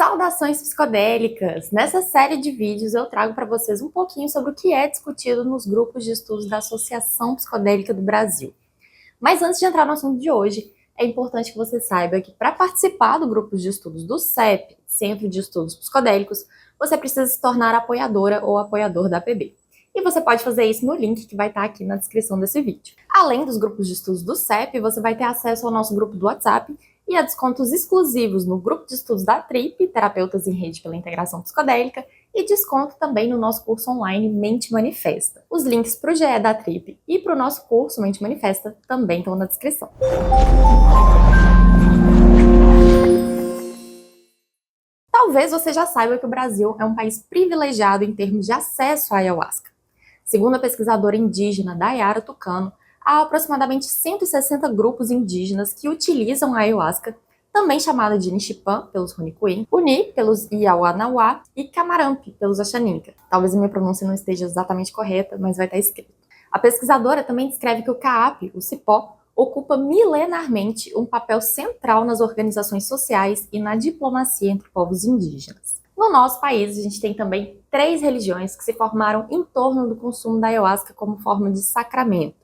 Saudações psicodélicas! Nessa série de vídeos eu trago para vocês um pouquinho sobre o que é discutido nos grupos de estudos da Associação Psicodélica do Brasil. Mas antes de entrar no assunto de hoje, é importante que você saiba que para participar do grupo de estudos do CEP, Centro de Estudos Psicodélicos, você precisa se tornar apoiadora ou apoiador da APB. E você pode fazer isso no link que vai estar aqui na descrição desse vídeo. Além dos grupos de estudos do CEP, você vai ter acesso ao nosso grupo do WhatsApp e a descontos exclusivos no grupo de estudos da TRIP, Terapeutas em Rede pela Integração Psicodélica, e desconto também no nosso curso online Mente Manifesta. Os links para o GE da TRIP e para o nosso curso Mente Manifesta também estão na descrição. Talvez você já saiba que o Brasil é um país privilegiado em termos de acesso à ayahuasca. Segundo a pesquisadora indígena Dayara Tucano, há aproximadamente 160 grupos indígenas que utilizam a ayahuasca, também chamada de Nishipã, pelos Runicuim, Uni, pelos Iauanauá, e Camarampe, pelos Axaninca. Talvez a minha pronúncia não esteja exatamente correta, mas vai estar escrito. A pesquisadora também descreve que o CAAP, o cipó, ocupa milenarmente um papel central nas organizações sociais e na diplomacia entre povos indígenas. No nosso país, a gente tem também 3 religiões que se formaram em torno do consumo da ayahuasca como forma de sacramento: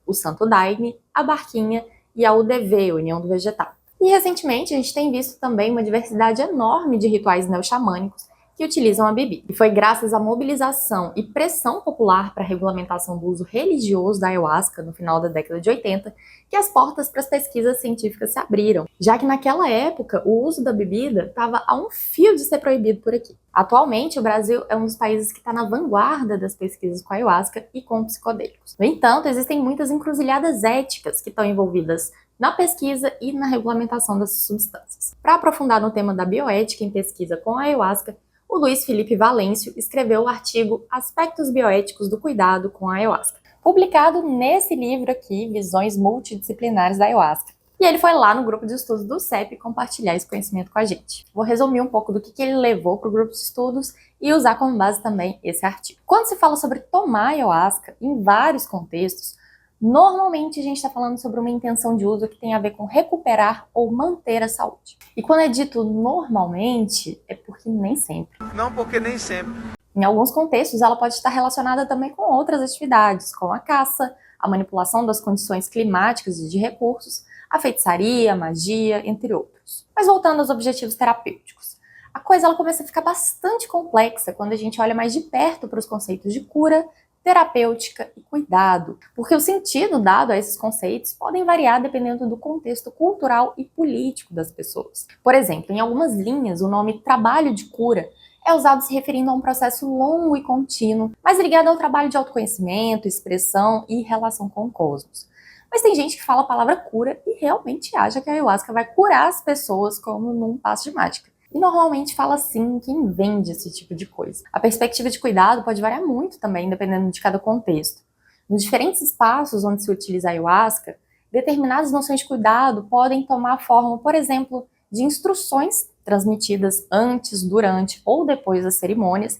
o Santo Daime, a Barquinha e a UDV, União do Vegetal. E recentemente a gente tem visto também uma diversidade enorme de rituais neoxamânicos que utilizam a bebida. E foi graças à mobilização e pressão popular para a regulamentação do uso religioso da ayahuasca no final da década de 80 que as portas para as pesquisas científicas se abriram, já que naquela época o uso da bebida estava a um fio de ser proibido por aqui. Atualmente, o Brasil é um dos países que está na vanguarda das pesquisas com ayahuasca e com psicodélicos. No entanto, existem muitas encruzilhadas éticas que estão envolvidas na pesquisa e na regulamentação dessas substâncias. Para aprofundar no tema da bioética em pesquisa com a ayahuasca, o Luiz Felipe Valêncio escreveu o artigo Aspectos Bioéticos do Cuidado com a Ayahuasca, publicado nesse livro aqui, Visões Multidisciplinares da Ayahuasca. E ele foi lá no grupo de estudos do CEP compartilhar esse conhecimento com a gente. Vou resumir um pouco do que ele levou para o grupo de estudos e usar como base também esse artigo. Quando se fala sobre tomar ayahuasca, em vários contextos, normalmente a gente está falando sobre uma intenção de uso que tem a ver com recuperar ou manter a saúde. E quando é dito normalmente, é porque nem sempre. Não, porque nem sempre. Em alguns contextos, ela pode estar relacionada também com outras atividades, como a caça, a manipulação das condições climáticas e de recursos, a feitiçaria, a magia, entre outros. Mas voltando aos objetivos terapêuticos, a coisa ela começa a ficar bastante complexa quando a gente olha mais de perto para os conceitos de cura, terapêutica e cuidado, porque o sentido dado a esses conceitos podem variar dependendo do contexto cultural e político das pessoas. Por exemplo, em algumas linhas, o nome trabalho de cura é usado se referindo a um processo longo e contínuo, mas ligado ao trabalho de autoconhecimento, expressão e relação com o cosmos. Mas tem gente que fala a palavra cura e realmente acha que a ayahuasca vai curar as pessoas como num passe de mágica. E normalmente fala assim quem vende esse tipo de coisa. A perspectiva de cuidado pode variar muito também, dependendo de cada contexto. Nos diferentes espaços onde se utiliza a ayahuasca, determinadas noções de cuidado podem tomar a forma, por exemplo, de instruções transmitidas antes, durante ou depois das cerimônias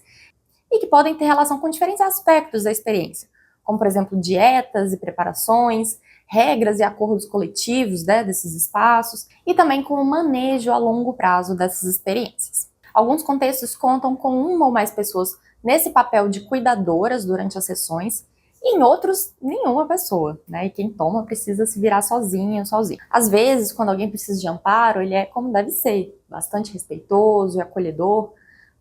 e que podem ter relação com diferentes aspectos da experiência, como, por exemplo, dietas e preparações, regras e acordos coletivos desses espaços e também com o manejo a longo prazo dessas experiências. Alguns contextos contam com uma ou mais pessoas nesse papel de cuidadoras durante as sessões e em outros, nenhuma pessoa, E quem toma precisa se virar sozinho. Às vezes, quando alguém precisa de amparo, ele é como deve ser, bastante respeitoso e acolhedor,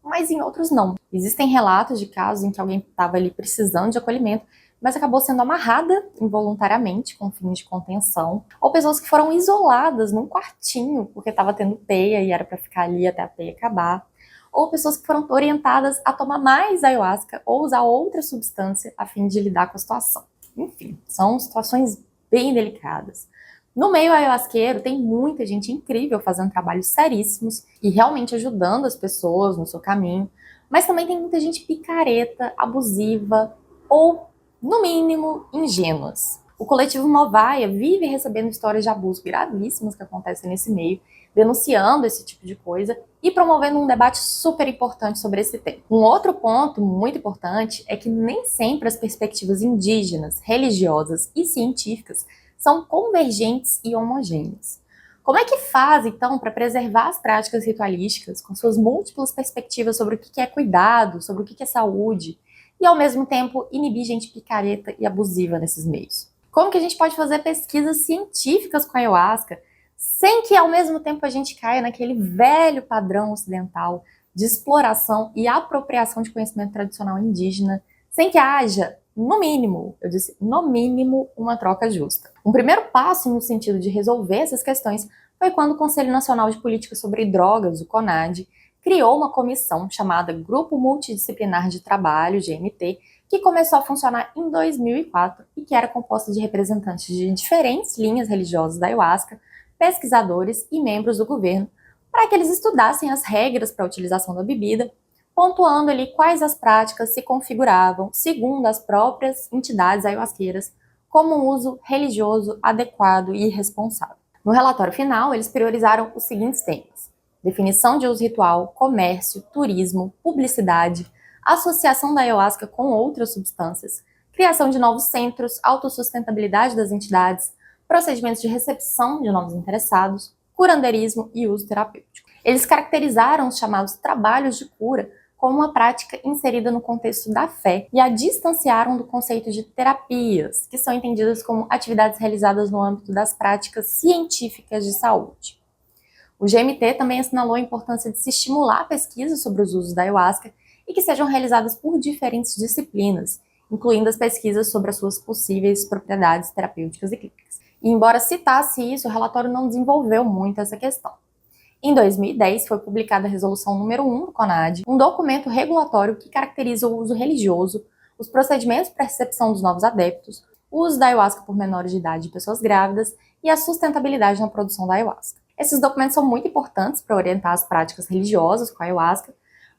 mas em outros não. Existem relatos de casos em que alguém estava ali precisando de acolhimento, mas acabou sendo amarrada involuntariamente com fins de contenção, ou pessoas que foram isoladas num quartinho porque estava tendo peia e era para ficar ali até a peia acabar, ou pessoas que foram orientadas a tomar mais ayahuasca ou usar outra substância a fim de lidar com a situação. Enfim, são situações bem delicadas. No meio ayahuasqueiro tem muita gente incrível fazendo trabalhos seríssimos e realmente ajudando as pessoas no seu caminho, mas também tem muita gente picareta, abusiva ou, no mínimo, ingênuas. O coletivo Movaia vive recebendo histórias de abuso gravíssimas que acontecem nesse meio, denunciando esse tipo de coisa e promovendo um debate super importante sobre esse tema. Um outro ponto muito importante é que nem sempre as perspectivas indígenas, religiosas e científicas são convergentes e homogêneas. Como é que faz, então, para preservar as práticas ritualísticas com suas múltiplas perspectivas sobre o que é cuidado, sobre o que é saúde, e ao mesmo tempo inibir gente picareta e abusiva nesses meios? Como que a gente pode fazer pesquisas científicas com a ayahuasca sem que ao mesmo tempo a gente caia naquele velho padrão ocidental de exploração e apropriação de conhecimento tradicional indígena, sem que haja, no mínimo, eu disse, no mínimo, uma troca justa? Um primeiro passo no sentido de resolver essas questões foi quando o Conselho Nacional de Política sobre Drogas, o CONAD, criou uma comissão chamada Grupo Multidisciplinar de Trabalho, GMT, que começou a funcionar em 2004 e que era composta de representantes de diferentes linhas religiosas da ayahuasca, pesquisadores e membros do governo, para que eles estudassem as regras para a utilização da bebida, pontuando ali quais as práticas se configuravam, segundo as próprias entidades ayahuasqueiras, como um uso religioso adequado e responsável. No relatório final, eles priorizaram os seguintes temas: definição de uso ritual, comércio, turismo, publicidade, associação da ayahuasca com outras substâncias, criação de novos centros, autossustentabilidade das entidades, procedimentos de recepção de novos interessados, curandeirismo e uso terapêutico. Eles caracterizaram os chamados trabalhos de cura como uma prática inserida no contexto da fé e a distanciaram do conceito de terapias, que são entendidas como atividades realizadas no âmbito das práticas científicas de saúde. O GMT também assinalou a importância de se estimular pesquisas sobre os usos da ayahuasca e que sejam realizadas por diferentes disciplinas, incluindo as pesquisas sobre as suas possíveis propriedades terapêuticas e clínicas. E embora citasse isso, o relatório não desenvolveu muito essa questão. Em 2010, foi publicada a Resolução número 1 do CONAD, um documento regulatório que caracteriza o uso religioso, os procedimentos para a recepção dos novos adeptos, o uso da ayahuasca por menores de idade e pessoas grávidas e a sustentabilidade na produção da ayahuasca. Esses documentos são muito importantes para orientar as práticas religiosas com a ayahuasca,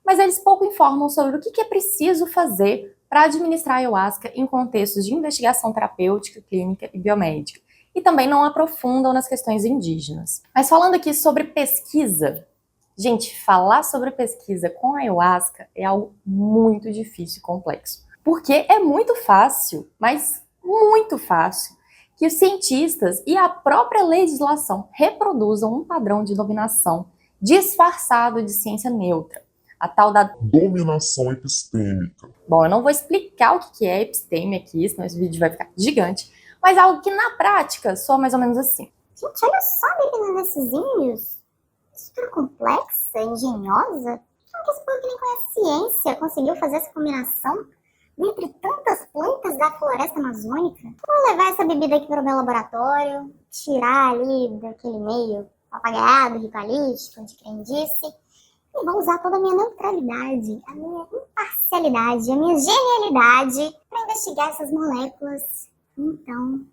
mas eles pouco informam sobre o que é preciso fazer para administrar a ayahuasca em contextos de investigação terapêutica, clínica e biomédica, e também não aprofundam nas questões indígenas. Mas falando aqui sobre pesquisa, gente, falar sobre pesquisa com ayahuasca é algo muito difícil e complexo. Porque é muito fácil, mas muito fácil, que os cientistas e a própria legislação reproduzam um padrão de dominação disfarçado de ciência neutra, a tal da dominação epistêmica. Bom, eu não vou explicar o que é episteme aqui, senão esse vídeo vai ficar gigante, mas algo que na prática soa mais ou menos assim. Gente, olha só a bebida desses índios. Estrutura complexa, engenhosa. Como que esse povo que nem conhece ciência conseguiu fazer essa combinação dentre tantas plantas da floresta amazônica? Vou levar essa bebida aqui para o meu laboratório, tirar ali daquele meio papagaiado, ritualístico, de crendice, e vou usar toda a minha neutralidade, a minha imparcialidade, a minha genialidade para investigar essas moléculas. Então,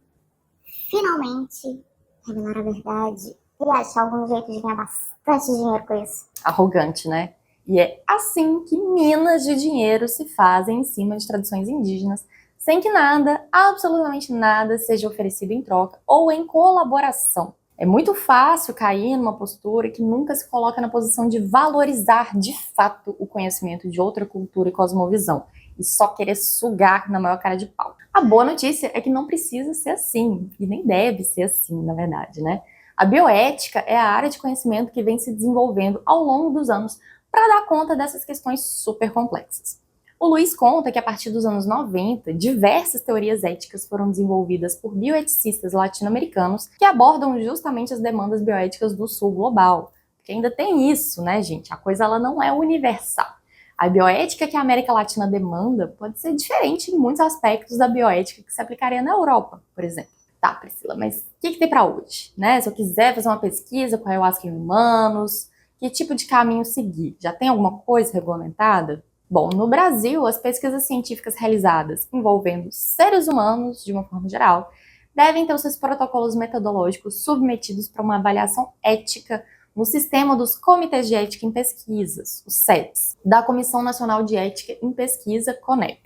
finalmente, revelar a verdade e achar algum jeito de ganhar bastante dinheiro com isso. Arrogante, né? E é assim que minas de dinheiro se fazem em cima de tradições indígenas, sem que nada, absolutamente nada, seja oferecido em troca ou em colaboração. É muito fácil cair numa postura que nunca se coloca na posição de valorizar de fato o conhecimento de outra cultura e cosmovisão, e só querer sugar na maior cara de pau. A boa notícia é que não precisa ser assim, e nem deve ser assim, na verdade, né? A bioética é a área de conhecimento que vem se desenvolvendo ao longo dos anos para dar conta dessas questões super complexas. O Luiz conta que a partir dos anos 90, diversas teorias éticas foram desenvolvidas por bioeticistas latino-americanos que abordam justamente as demandas bioéticas do sul global. Porque ainda tem isso, né, gente? A coisa ela não é universal. A bioética que a América Latina demanda pode ser diferente em muitos aspectos da bioética que se aplicaria na Europa, por exemplo. Tá, Priscila, mas o que tem para hoje? Né? Se eu quiser fazer uma pesquisa com ayahuasca em humanos, que tipo de caminho seguir? Já tem alguma coisa regulamentada? Bom, no Brasil, as pesquisas científicas realizadas envolvendo seres humanos, de uma forma geral, devem ter os seus protocolos metodológicos submetidos para uma avaliação ética no sistema dos Comitês de Ética em Pesquisas, os CEPs, da Comissão Nacional de Ética em Pesquisa, CONEP,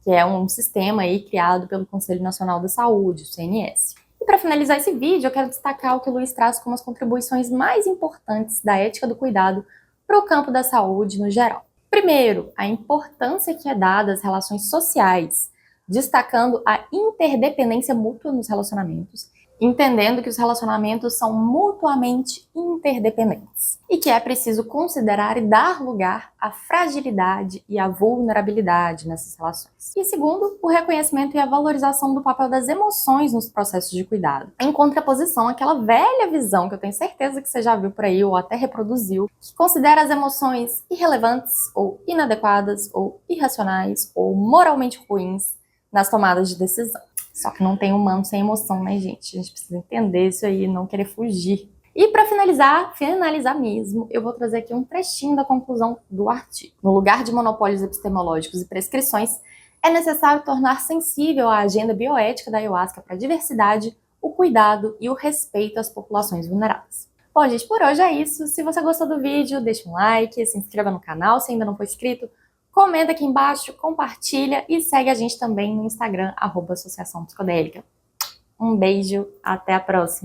que é um sistema aí criado pelo Conselho Nacional da Saúde, o CNS. E para finalizar esse vídeo, eu quero destacar o que o Luiz traz como as contribuições mais importantes da ética do cuidado para o campo da saúde no geral. Primeiro, a importância que é dada às relações sociais, destacando a interdependência mútua nos relacionamentos entendendo que os relacionamentos são mutuamente interdependentes e que é preciso considerar e dar lugar à fragilidade e à vulnerabilidade nessas relações. E segundo, o reconhecimento e a valorização do papel das emoções nos processos de cuidado, em contraposição àquela velha visão que eu tenho certeza que você já viu por aí ou até reproduziu, que considera as emoções irrelevantes ou inadequadas ou irracionais ou moralmente ruins nas tomadas de decisão. Só que não tem humano sem emoção, né, gente? A gente precisa entender isso aí e não querer fugir. E para finalizar mesmo, eu vou trazer aqui um trechinho da conclusão do artigo. No lugar de monopólios epistemológicos e prescrições, é necessário tornar sensível a agenda bioética da ayahuasca para a diversidade, o cuidado e o respeito às populações vulneráveis. Bom, gente, por hoje é isso. Se você gostou do vídeo, deixa um like, se inscreva no canal se ainda não for inscrito, comenta aqui embaixo, compartilha e segue a gente também no Instagram, @Associação Psicodélica. Um beijo, até a próxima!